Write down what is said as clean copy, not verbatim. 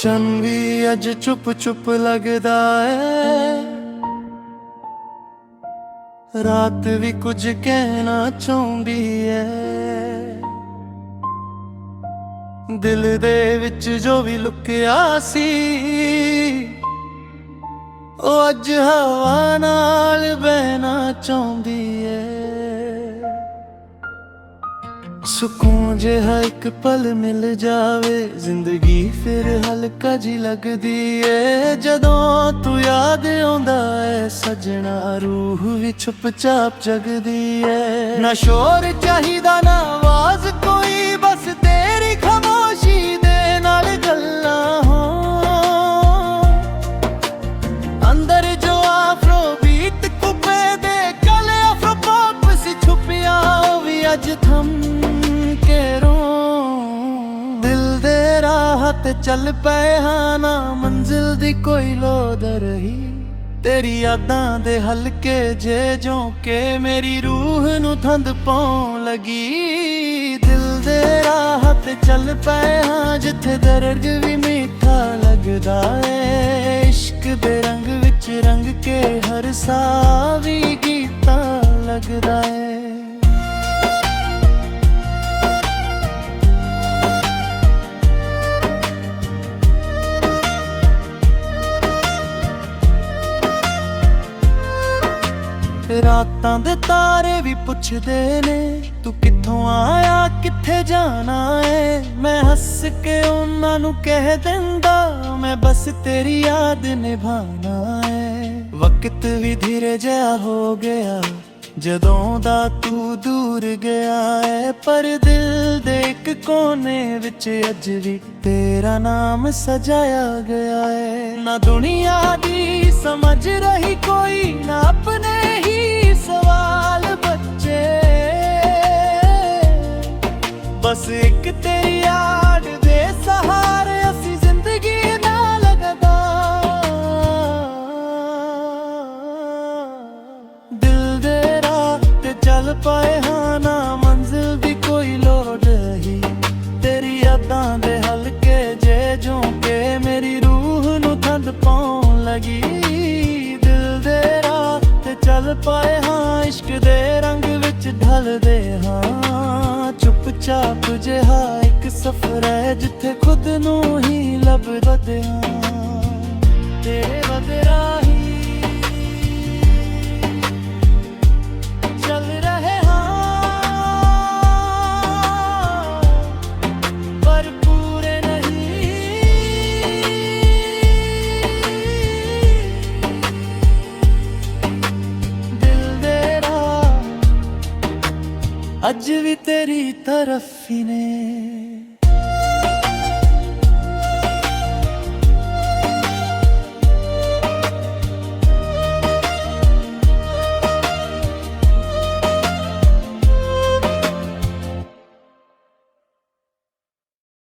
चन भी अज चुप चुप लगदा है, रात भी कुछ कहना चाहुंदी है। दिल दे विच जो भी लुकिया सी, ओ अज हवा नाल बहना चाहुंदी है। सुकून जिहा एक पल मिल जावे, जिंदगी फिर हल्का जी लगदी है। जदों तू याद आउंदा है सजना, रूह भी चुप चाप जगदी है। ना शोर चाहिदा ना आवाज कोई, बस तेरी खामोशी दे नाल गल्लां हों। अंदर जो afro beat कुपे दे गले afro pop सी छुपिया, ओ भी अज थम के रों। दिल दे राह ते चल पए हां, ना मंजिल दी कोई लोद रही। तेरी यादां दे हल्के जे झोंके मेरी रूह नू थंद पाउण लगी। दिल दे राह ते चल पए हां, जिथे दर्द भी मीठा लगदा है। इश्क दे रंग विच रंग के हर साह भी गीता लगदा है। रातां दे तारे भी पुछदे ने, तू कित्थों आया कित्थे जाना है। मैं हस के उन्हां नू कह दिंदा, मैं बस तेरी याद निभाना है। वक्त भी धीरे जिहा हो गया, जदों दा तू दूर गया है। पर दिल दे इक कोने विच अज भी तेरा नाम सजाया गया है। ना दुनिया दी समझ रही कोई, ना अपने ही सवाल बच्चे। बस एक तेरी याद दे सहारे असी जिंदगी ना लगदा। दिल दे राह ते चल पाए हां, ना मंजिल भी कोई लोड़ रही। तेरी यादां दे हल्के जे झोंके मेरी रूह नू थंड पाउण लगी। दिल दे राह ते चल पाए हां, इश्क दे रंग विच ढलदे हां। चुप चाप जिहा एक सफर है, जिथे खुद नू ही लभदे हां। तेरे बगैरा ही चल रहे हां, पर पूरे नहीं। दिल दे राह अज भी तेरी तरफ ही ने।